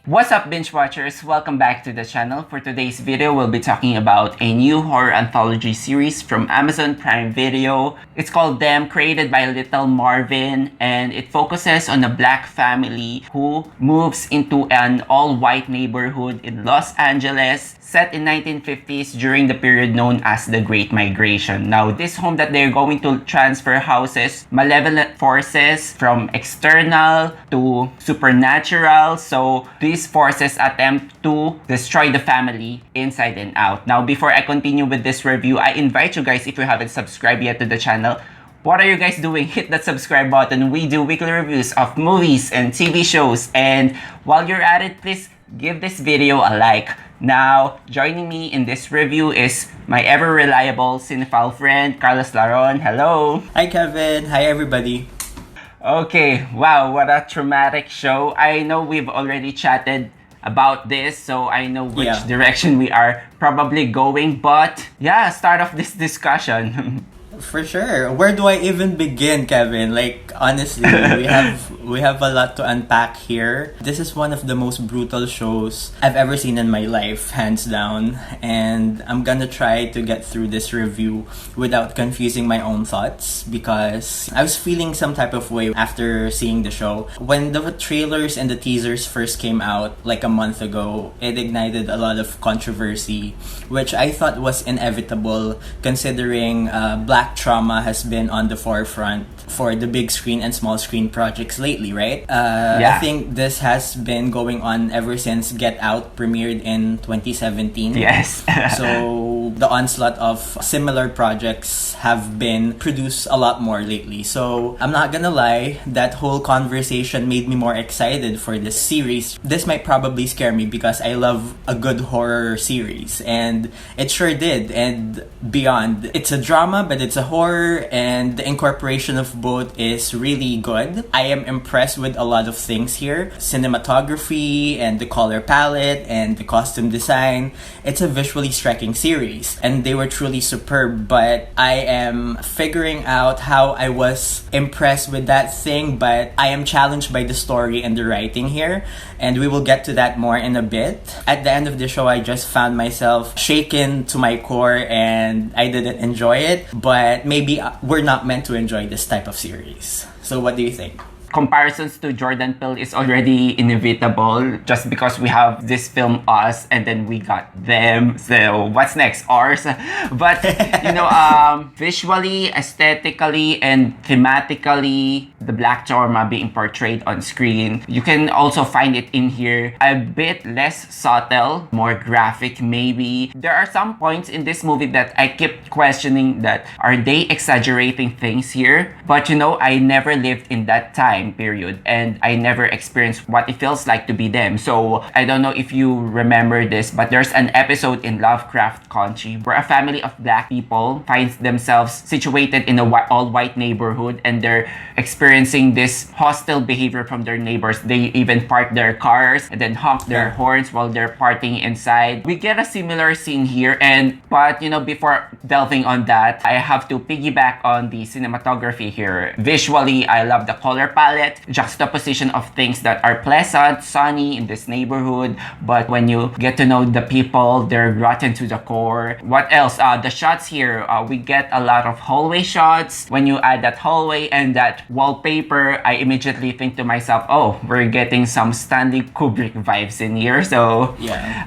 What's up, binge watchers? Welcome back to the channel. For today's video, we'll be talking about a new horror anthology series from Amazon Prime Video. It's called Them, created by Little Marvin, and it focuses on a black family who moves into an all-white neighborhood in Los Angeles, set in 1950s during the period known as the Great Migration. Now, this home that they're going to transfer houses malevolent forces from external to supernatural. So these forces attempt to destroy the family inside and out. Now, before I continue with this review, I invite you guys, if you haven't subscribed yet to the channel, what are you guys doing? Hit that subscribe button. We do weekly reviews of movies and TV shows. And while you're at it, please give this video a like. Now, joining me in this review is my ever-reliable cinephile friend, Carlos Laron. Hello! Hi Kevin! Hi everybody! Okay, wow, what a traumatic show. I know we've already chatted about this, so I know which direction we are probably going. But yeah, start off this discussion. For sure. Where do I even begin, Kevin? Like, honestly, we have a lot to unpack here. This is one of the most brutal shows I've ever seen in my life, hands down. And I'm gonna try to get through this review without confusing my own thoughts because I was feeling some type of way after seeing the show. When the trailers and the teasers first came out like a month ago, it ignited a lot of controversy, which I thought was inevitable considering black trauma has been on the forefront for the big screen and small screen projects lately, right? I think this has been going on ever since Get Out premiered in 2017. Yes. So the onslaught of similar projects have been produced a lot more lately. So I'm not gonna lie, that whole conversation made me more excited for this series. This might probably scare me because I love a good horror series, and it sure did. And beyond, it's a drama, but it's a horror, and the incorporation of both is really good. I am impressed with a lot of things here. Cinematography and the color palette and the costume design. It's a visually striking series and they were truly superb, but I am figuring out how I was impressed with that thing, but I am challenged by the story and the writing here, and we will get to that more in a bit. At the end of the show, I just found myself shaken to my core and I didn't enjoy it, but maybe we're not meant to enjoy this type of series. So what do you think? Comparisons to Jordan Peele is already inevitable just because we have this film Us and then we got Them. So what's next? Ours. But visually, aesthetically, and thematically, the black trauma being portrayed on screen, you can also find it in here a bit less subtle, more graphic maybe. There are some points in this movie that I kept questioning that are they exaggerating things here? But I never lived in that time period and I never experienced what it feels like to be them. So I don't know if you remember this, but there's an episode in Lovecraft Country where a family of black people finds themselves situated in a all-white neighborhood and they're experiencing this hostile behavior from their neighbors. They even park their cars and then honk their horns while they're partying inside. We get a similar scene here, but before delving on that, I have to piggyback on the cinematography here. Visually, I love the color palette, juxtaposition of things that are pleasant, sunny in this neighborhood, but when you get to know the people, they're rotten to the core. What else? The shots here, we get a lot of hallway shots. When you add that hallway and that wallpaper, I immediately think to myself, oh, we're getting some Stanley Kubrick vibes in here. So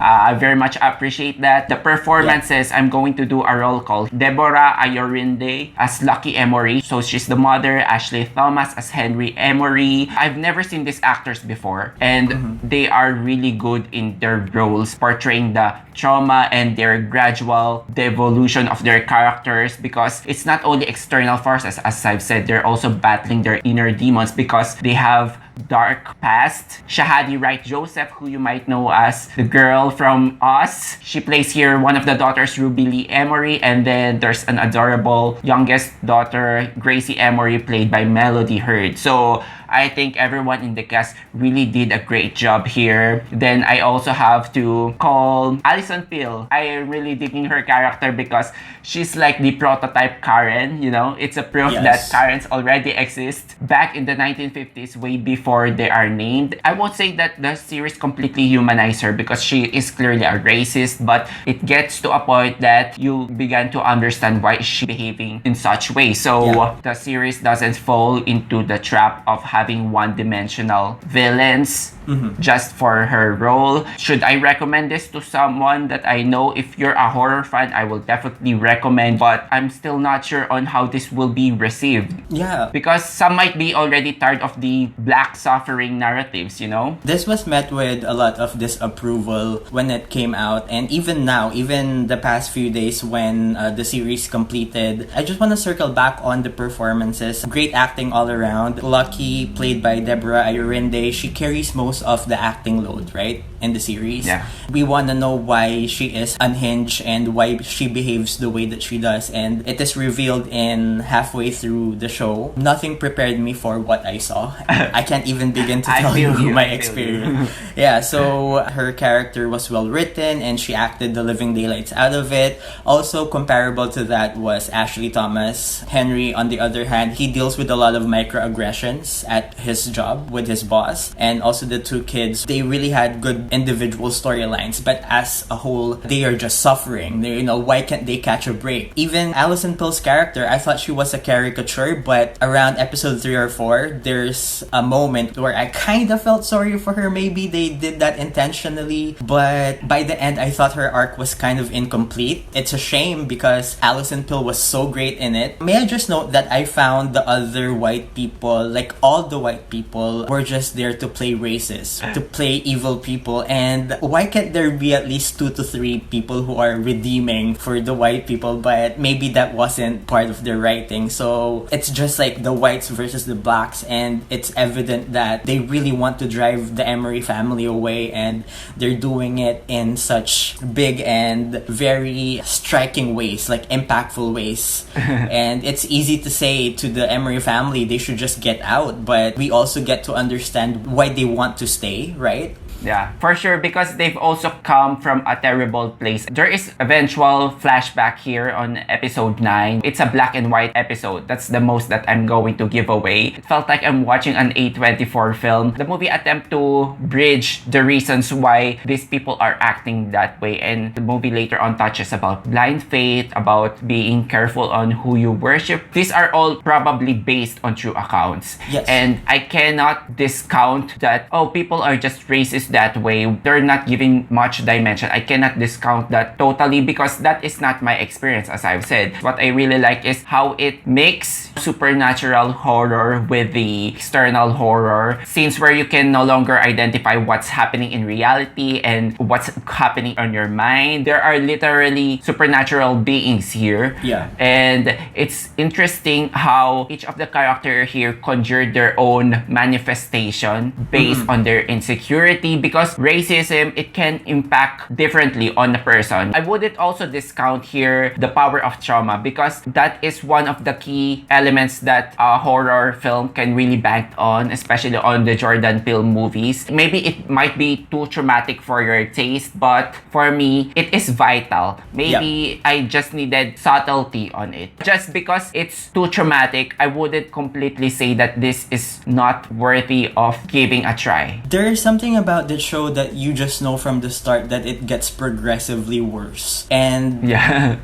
I very much appreciate that. The performances, I'm going to do a roll call. Deborah Ayorinde as Lucky Emory, so she's the mother. Ashley Thomas as Henry Emory. I've never seen these actors before, and they are really good in their roles, portraying the trauma and their gradual devolution of their characters, because it's not only external forces, as I've said, they're also battling their inner demons because they have dark past. Shahadi Wright Joseph, who you might know as the girl from Us, she plays here one of the daughters, Ruby Lee Emory, and then there's an adorable youngest daughter, Gracie Emory, played by Melody Hurd. So I think everyone in the cast really did a great job here. Then I also have to call Alison Pill. I am really digging her character because she's like the prototype Karen, you know? It's a proof that Karens already exist back in the 1950s, way before they are named. I won't say that the series completely humanized her because she is clearly a racist, but it gets to a point that you began to understand why is she behaving in such way. So the series doesn't fall into the trap of having one-dimensional villains just for her role. Should I recommend this to someone that I know? If you're a horror fan, I will definitely recommend, but I'm still not sure on how this will be received. Yeah. Because some might be already tired of the black suffering narratives, you know? This was met with a lot of disapproval when it came out, and even now, even the past few days when the series completed. I just want to circle back on the performances. Great acting all around. Lucky, played by Deborah Ayorinde, she carries most of the acting load, right, in the series. Yeah. We want to know why she is unhinged and why she behaves the way that she does, and it is revealed in halfway through the show. Nothing prepared me for what I saw. I can't even begin to tell you my experience. Yeah, so her character was well written and she acted the living daylights out of it. Also comparable to that was Ashley Thomas. Henry, on the other hand, he deals with a lot of microaggressions at his job with his boss, and also the two kids, they really had good individual storylines, but as a whole, they are just suffering. They, you know, why can't they catch a break? Even Alison Pill's character, I thought she was a caricature, but around episode 3 or 4, there's a moment where I kind of felt sorry for her. Maybe they did that intentionally, but by the end, I thought her arc was kind of incomplete. It's a shame because Alison Pill was so great in it. May I just note that I found the other white people, like all the white people, were just there to play racist, to play evil people, and why can't there be at least 2 to 3 people who are redeeming for the white people? But maybe that wasn't part of their writing, so it's just like the whites versus the blacks, and it's evident that they really want to drive the Emery family away, and they're doing it in such big and very striking ways, like impactful ways. And it's easy to say to the Emery family they should just get out, but we also get to understand why they want to stay, right? Yeah, for sure, because they've also come from a terrible place. There is eventual flashback here on episode 9. It's a black and white episode. That's the most that I'm going to give away. It felt like I'm watching an A24 film. The movie attempt to bridge the reasons why these people are acting that way, and the movie later on touches about blind faith, about being careful on who you worship. These are all probably based on true accounts. Yes. And I cannot discount that, oh, people are just racist that way. They're not giving much dimension. I cannot discount that totally because that is not my experience, as I've said. What I really like is how it makes supernatural horror with the external horror. Scenes where you can no longer identify what's happening in reality and what's happening on your mind. There are literally supernatural beings here. Yeah. And it's interesting how each of the characters here conjured their own manifestation based on their insecurity, because racism, it can impact differently on a person. I wouldn't also discount here the power of trauma, because that is one of the key elements that a horror film can really bank on, especially on the Jordan Peele movies. Maybe it might be too traumatic for your taste, but for me, it is vital. Maybe I just needed subtlety on it. Just because it's too traumatic, I wouldn't completely say that this is not worthy of giving a try. There is something about the show that you just know from the start that it gets progressively worse. And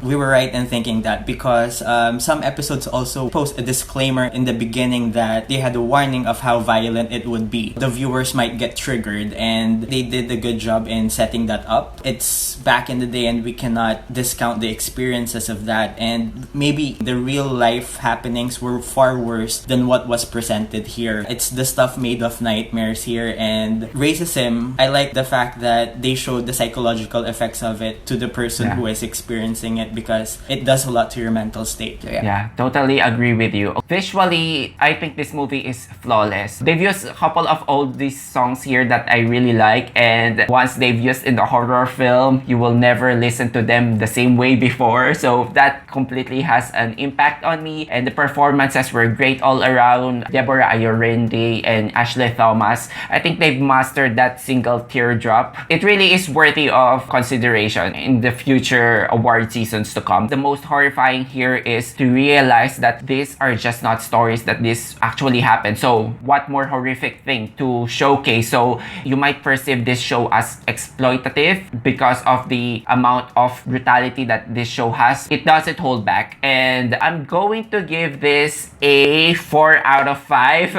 we were right in thinking that, because some episodes also post a disclaimer in the beginning that they had a warning of how violent it would be. The viewers might get triggered, and they did a good job in setting that up. It's back in the day and we cannot discount the experiences of that, and maybe the real life happenings were far worse than what was presented here. It's the stuff made of nightmares here, and racism time, I like the fact that they showed the psychological effects of it to the person who is experiencing it, because it does a lot to your mental state. Yeah, totally agree with you. Visually, I think this movie is flawless. They've used a couple of old these songs here that I really like, and once they've used in the horror film, you will never listen to them the same way before. So that completely has an impact on me, and the performances were great all around. Deborah Ayorinde and Ashley Thomas, I think they've mastered that single teardrop. It really is worthy of consideration in the future award seasons to come. The most horrifying here is to realize that these are just not stories, that this actually happened. So what more horrific thing to showcase? So you might perceive this show as exploitative because of the amount of brutality that this show has. It doesn't hold back, and I'm going to give this a 4 out of 5.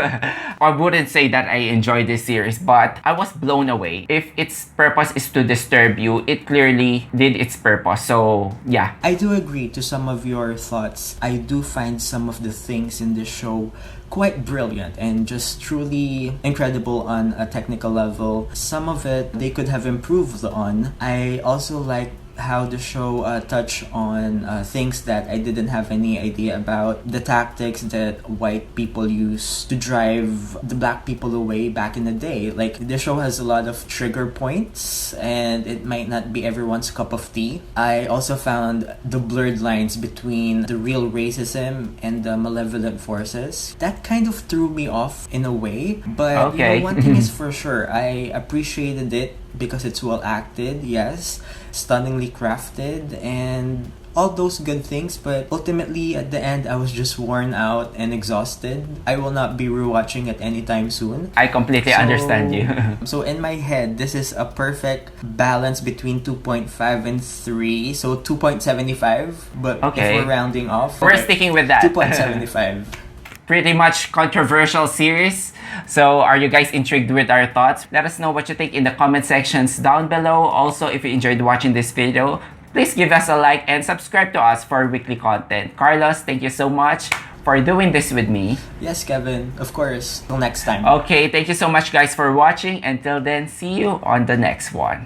I wouldn't say that I enjoyed this series, but I was blown away. If its purpose is to disturb you, it clearly did its purpose. So yeah, I do agree to some of your thoughts. I do find some of the things in this show quite brilliant and just truly incredible on a technical level. Some of it they could have improved on. I also like how the show touched on things that I didn't have any idea about. The tactics that white people use to drive the black people away back in the day. Like, the show has a lot of trigger points, and it might not be everyone's cup of tea. I also found the blurred lines between the real racism and the malevolent forces. That kind of threw me off in a way, but you know, one thing is for sure, I appreciated it because it's well acted, yes, stunningly crafted, and all those good things, but ultimately at the end I was just worn out and exhausted. I will not be rewatching it anytime soon. I completely understand you. So in my head, this is a perfect balance between 2.5 and 3, so 2.75, but if we're rounding off, we're sticking with that. 2.75. Pretty much controversial series. So are you guys intrigued with our thoughts? Let us know what you think in the comment sections down below. Also, if you enjoyed watching this video, please give us a like and subscribe to us for weekly content. Carlos, thank you so much for doing this with me. Yes, Kevin, of course. Till next time. Okay, thank you so much guys for watching. Until then, see you on the next one.